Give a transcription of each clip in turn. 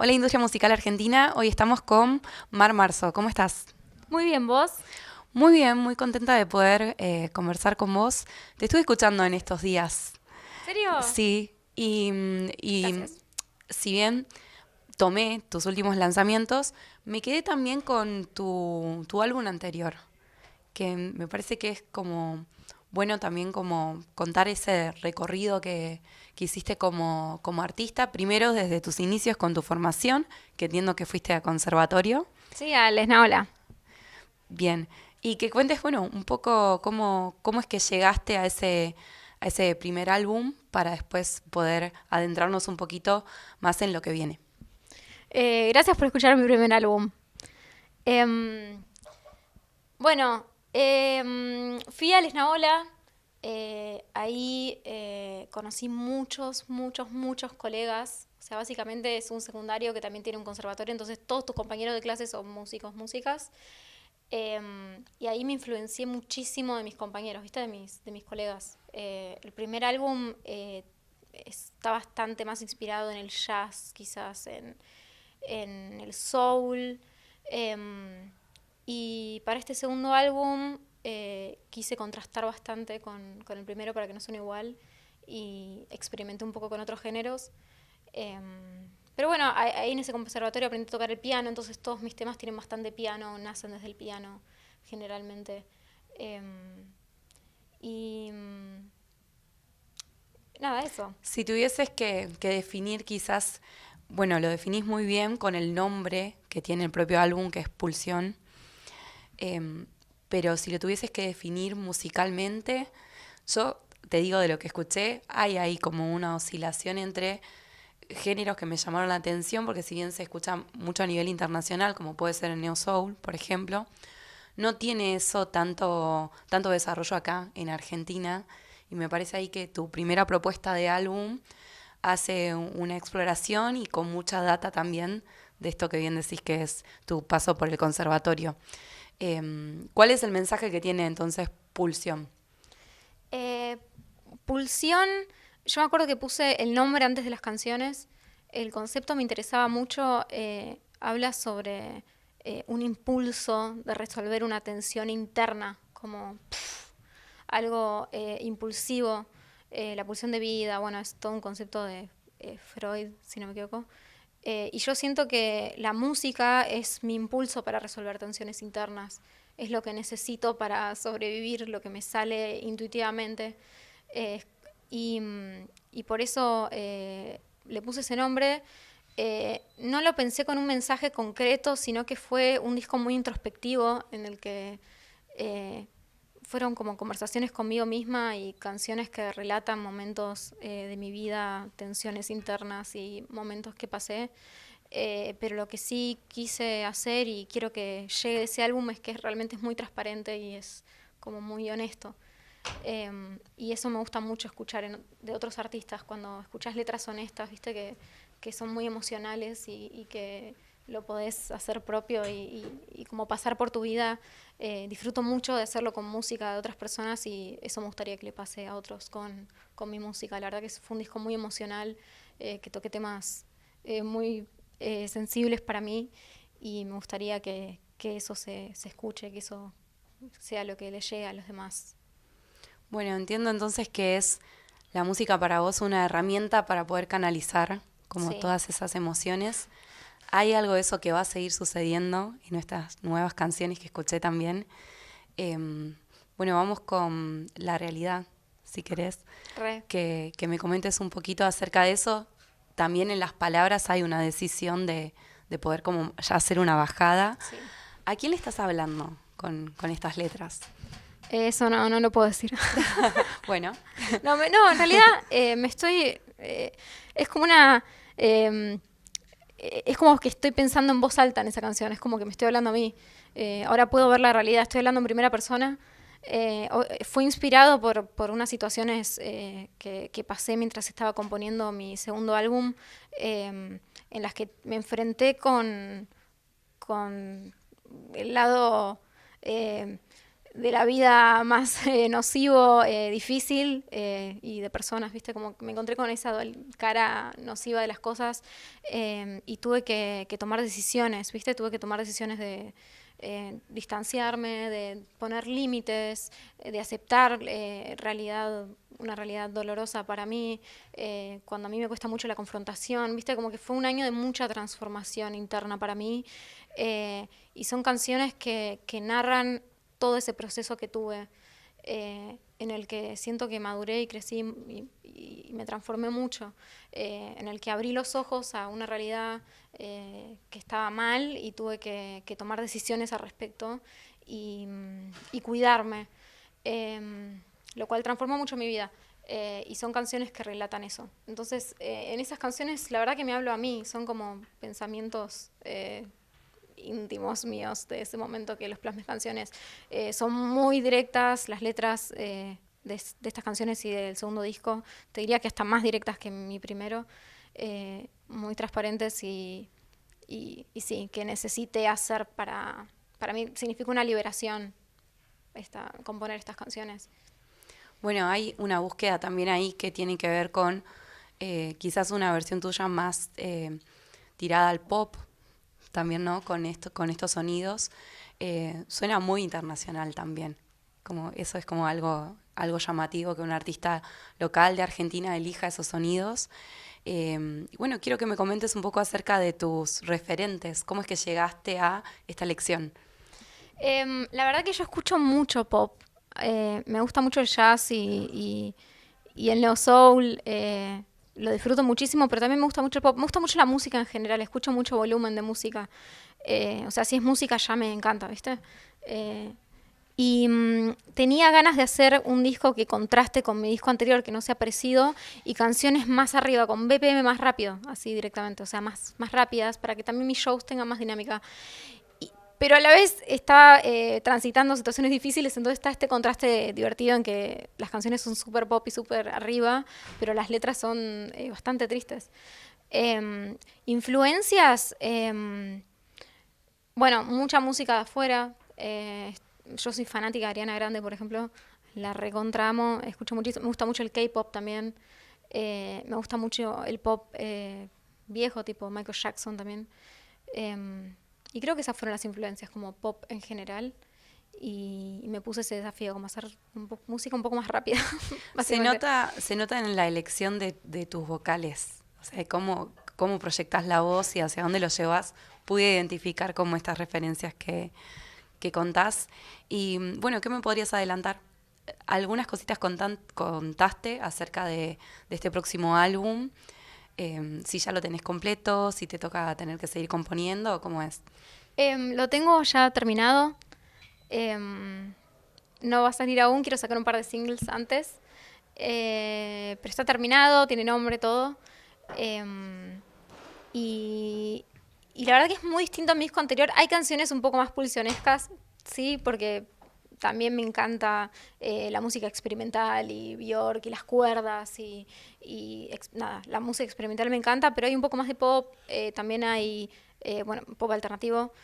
Hola Industria Musical Argentina, hoy estamos con Mar Marzo. ¿Cómo estás? Muy bien, ¿vos? Muy bien, muy contenta de poder conversar con vos. Te estuve escuchando en estos días. ¿En serio? Sí, y Gracias. si bien tomé tus últimos lanzamientos, me quedé también con tu álbum anterior, que me parece que es como bueno también como contar ese recorrido que hiciste como artista, primero desde tus inicios con tu formación, que entiendo que fuiste a conservatorio. Sí, a Lesnaola. Bien, y que cuentes, bueno, un poco cómo es que llegaste a ese primer álbum para después poder adentrarnos un poquito más en lo que viene. Gracias por escuchar mi primer álbum. Em, bueno, fui a Lesnaola. Ahí conocí muchos colegas. O sea, básicamente es un secundario que también tiene un conservatorio, entonces todos tus compañeros de clase son músicos, músicas. Y ahí me influencié muchísimo de mis compañeros, ¿viste? De mis colegas. El primer álbum está bastante más inspirado en el jazz, quizás en el soul. Em, y para este segundo álbum quise contrastar bastante con el primero para que no suene igual y experimenté un poco con otros géneros. Pero bueno, ahí en ese conservatorio aprendí a tocar el piano, entonces todos mis temas tienen bastante piano, nacen desde el piano generalmente. Em, y nada, eso. Si tuvieses que definir quizás, bueno, lo definís muy bien con el nombre que tiene el propio álbum, que es Pulsión, em, pero si lo tuvieses que definir musicalmente, yo te digo de lo que escuché, hay ahí como una oscilación entre géneros que me llamaron la atención, porque si bien se escucha mucho a nivel internacional, como puede ser el Neo Soul, por ejemplo, no tiene eso tanto desarrollo acá en Argentina. Y me parece ahí que tu primera propuesta de álbum hace una exploración y con mucha data también de esto que bien decís que es tu paso por el conservatorio. ¿Cuál es el mensaje que tiene entonces Pulsión? Eh, Pulsión, yo me acuerdo que puse el nombre antes de las canciones. El concepto me interesaba mucho. Habla sobre un impulso de resolver una tensión interna, como algo impulsivo. La pulsión de vida, bueno, es todo un concepto de Freud, si no me equivoco. Y yo siento que la música es mi impulso para resolver tensiones internas. Es lo que necesito para sobrevivir, lo que me sale intuitivamente. Eh, y, y por eso le puse ese nombre. No lo pensé con un mensaje concreto, sino que fue un disco muy introspectivo en el que eh, fueron como conversaciones conmigo misma y canciones que relatan momentos de mi vida, tensiones internas y momentos que pasé. Pero lo que sí quise hacer y quiero que llegue de ese álbum es que realmente es muy transparente y es como muy honesto. Y eso me gusta mucho escuchar de otros artistas, cuando escuchas letras honestas, viste que son muy emocionales y que lo podés hacer propio y como pasar por tu vida. Disfruto mucho de hacerlo con música de otras personas y eso me gustaría que le pase a otros con mi música. La verdad que fue un disco muy emocional, que toqué temas muy sensibles para mí y me gustaría que eso se escuche, que eso sea lo que le llegue a los demás. Bueno, entiendo entonces que es la música para vos una herramienta para poder canalizar como Sí. todas esas emociones. Hay algo de eso que va a seguir sucediendo en estas nuevas canciones que escuché también. Em, bueno, vamos con la realidad, si querés, Re. que me comentes un poquito acerca de eso. También en las palabras hay una decisión de poder como ya hacer una bajada. Sí. ¿A quién le estás hablando con estas letras? Eso no lo puedo decir. Bueno, No, en realidad me estoy. Es como una. eh, es como que estoy pensando en voz alta en esa canción. Es como que me estoy hablando a mí. Ahora puedo ver la realidad. Estoy hablando en primera persona. Fue inspirado por unas situaciones que pasé mientras estaba componiendo mi segundo álbum, en las que me enfrenté con el lado eh, de la vida más nocivo, difícil, y de personas, ¿viste? Como que me encontré con esa cara nociva de las cosas, y tuve que tomar decisiones, ¿viste? Tuve que tomar decisiones de distanciarme, de poner límites, de aceptar una realidad dolorosa para mí, cuando a mí me cuesta mucho la confrontación, ¿viste? Como que fue un año de mucha transformación interna para mí, y son canciones que narran todo ese proceso que tuve, en el que siento que maduré y crecí y me transformé mucho, en el que abrí los ojos a una realidad que estaba mal y tuve que tomar decisiones al respecto y cuidarme, lo cual transformó mucho mi vida. Y son canciones que relatan eso. Entonces, en esas canciones, la verdad que me hablo a mí, son como pensamientos íntimos míos de ese momento que los plasmes canciones. Son muy directas las letras de estas canciones y del segundo disco. Te diría que hasta más directas que mi primero. Muy transparentes y sí, que necesité hacer para mí significa una liberación componer estas canciones. Bueno, hay una búsqueda también ahí que tiene que ver con quizás una versión tuya más tirada al pop, también, ¿no? Con estos sonidos. Suena muy internacional también. Como eso es como algo llamativo que un artista local de Argentina elija esos sonidos. Y bueno, quiero que me comentes un poco acerca de tus referentes. ¿Cómo es que llegaste a esta elección? La verdad que yo escucho mucho pop. Me gusta mucho el jazz y el neo soul. Lo disfruto muchísimo, pero también me gusta mucho el pop. Me gusta mucho la música en general. Escucho mucho volumen de música. O sea, si es música ya me encanta, ¿viste? Tenía ganas de hacer un disco que contraste con mi disco anterior, que no sea parecido, y canciones más arriba, con BPM más rápido, así directamente, o sea, más rápidas, para que también mis shows tengan más dinámica. Pero a la vez estaba transitando situaciones difíciles, entonces está este contraste divertido en que las canciones son súper pop y súper arriba, pero las letras son bastante tristes. Influencias, bueno, mucha música de afuera. Yo soy fanática de Ariana Grande, por ejemplo, la recontra amo, escucho muchísimo, me gusta mucho el K-pop también, me gusta mucho el pop viejo, tipo Michael Jackson también. Y creo que esas fueron las influencias, como pop en general. Y me puse ese desafío, como hacer música un poco más rápida. Se nota en la elección de tus vocales, o sea, cómo proyectas la voz y hacia dónde lo llevas. Pude identificar como estas referencias que contás. Y bueno, ¿qué me podrías adelantar? Algunas cositas contaste acerca de este próximo álbum. Si ya lo tenés completo, si te toca tener que seguir componiendo, ¿cómo es? Lo tengo ya terminado. No va a salir aún, quiero sacar un par de singles antes. Pero está terminado, tiene nombre, todo. Y la verdad que es muy distinto a mi disco anterior. Hay canciones un poco más pulsionescas, sí, porque también me encanta la música experimental y Björk y las cuerdas nada, la música experimental me encanta, pero hay un poco más de pop, también hay, bueno, pop alternativo,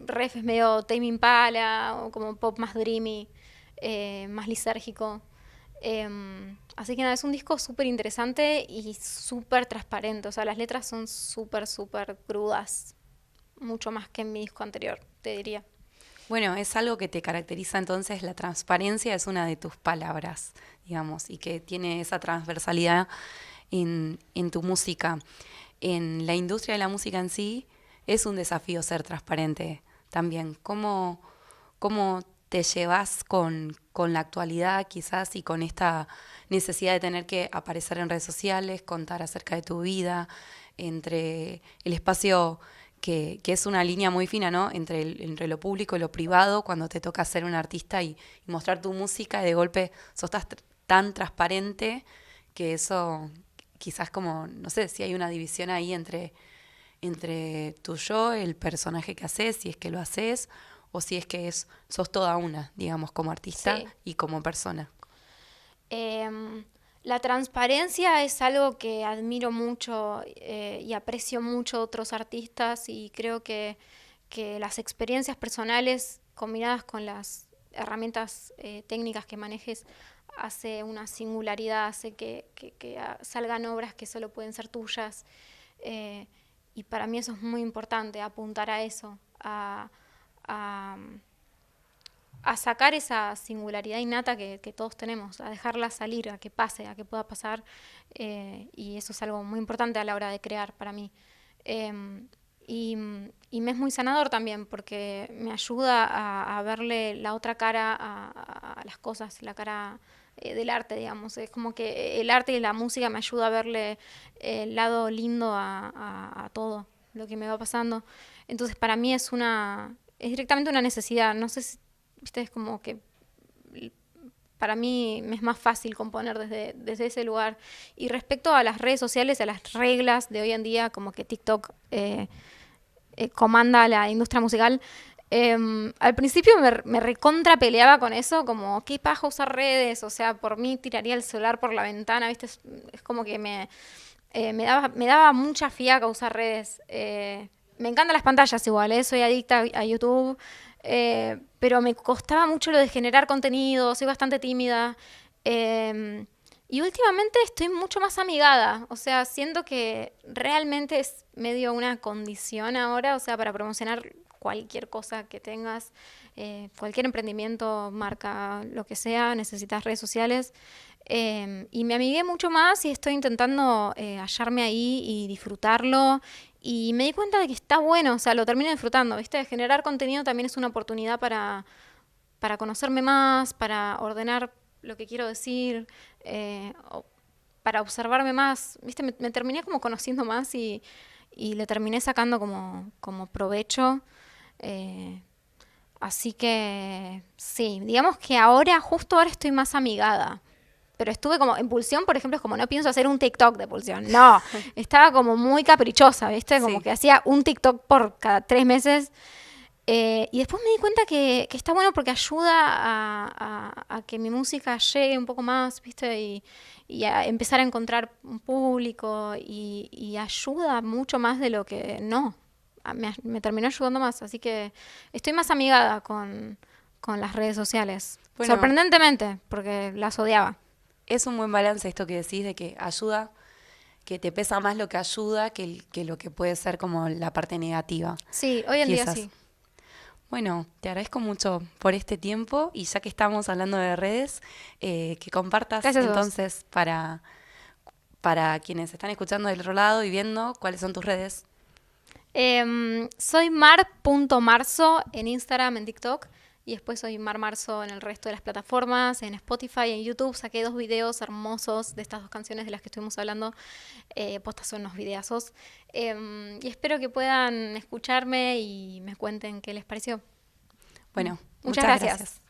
refes medio Tame Impala, o como pop más dreamy, más lisérgico. Así que nada, es un disco súper interesante y súper transparente, o sea, las letras son súper crudas, mucho más que en mi disco anterior, te diría. Bueno, es algo que te caracteriza entonces, la transparencia es una de tus palabras, digamos, y que tiene esa transversalidad en tu música. En la industria de la música en sí es un desafío ser transparente también. ¿Cómo te llevas con la actualidad quizás y con esta necesidad de tener que aparecer en redes sociales, contar acerca de tu vida, entre el espacio que es una línea muy fina, ¿no? Entre lo público y lo privado, cuando te toca ser un artista y mostrar tu música, y de golpe sos tan transparente que eso quizás como, no sé, si hay una división ahí entre tu yo, el personaje que haces, si es que lo haces, o si es que sos toda una, digamos, como artista Sí. y como persona. La transparencia es algo que admiro mucho y aprecio mucho de otros artistas y creo que las experiencias personales combinadas con las herramientas técnicas que manejes, hace una singularidad, hace que salgan obras que solo pueden ser tuyas. Y para mí eso es muy importante, apuntar a eso, a sacar esa singularidad innata que todos tenemos, a dejarla salir, a que pase, a que pueda pasar. Y eso es algo muy importante a la hora de crear para mí. Y me es muy sanador también porque me ayuda a verle la otra cara a las cosas, la cara del arte, digamos. Es como que el arte y la música me ayuda a verle el lado lindo a todo lo que me va pasando. Entonces para mí es directamente una necesidad. No sé si, viste, es como que para mí me es más fácil componer desde ese lugar. Y respecto a las redes sociales, a las reglas de hoy en día, como que TikTok comanda la industria musical. Al principio me recontra peleaba con eso, como qué paja usar redes, o sea, por mí tiraría el celular por la ventana, ¿viste? Es como que me daba mucha fiaca usar redes. Me encantan las pantallas igual, soy adicta a YouTube, pero me costaba mucho lo de generar contenido, soy bastante tímida. Y últimamente estoy mucho más amigada, o sea, siento que realmente es medio una condición ahora, o sea, para promocionar cualquier cosa que tengas, cualquier emprendimiento, marca, lo que sea, necesitas redes sociales. Y me amigué mucho más y estoy intentando hallarme ahí y disfrutarlo. Y me di cuenta de que está bueno, o sea, lo termino disfrutando, ¿viste? Generar contenido también es una oportunidad para conocerme más, para ordenar lo que quiero decir, para observarme más, ¿viste? Me terminé como conociendo más y le terminé sacando como provecho. Así que sí, digamos que justo ahora estoy más amigada. Pero estuve como en Pulsión, por ejemplo, es como no pienso hacer un TikTok de Pulsión. No, estaba como muy caprichosa, ¿viste? Como Sí. que hacía un TikTok por cada 3 meses. Y después me di cuenta que está bueno porque ayuda a que mi música llegue un poco más, ¿viste? Y a empezar a encontrar un público y ayuda mucho más de lo que no. Me terminó ayudando más, así que estoy más amigada con las redes sociales. Bueno, Sorprendentemente, porque las odiaba. es un buen balance esto que decís de que ayuda, que te pesa más lo que ayuda que lo que puede ser como la parte negativa. Sí, hoy en día Quizás. sí. Bueno, te agradezco mucho por este tiempo y ya que estamos hablando de redes, que compartas Gracias a vos. entonces para quienes están escuchando del otro lado y viendo cuáles son tus redes. Soy mar.marzo en Instagram, en TikTok. Y después soy Mar Marzo en el resto de las plataformas, en Spotify, en YouTube. Saqué 2 videos hermosos de estas 2 canciones de las que estuvimos hablando. Postas son unos videazos. Y espero que puedan escucharme y me cuenten qué les pareció. Bueno, Muchas muchas gracias. gracias.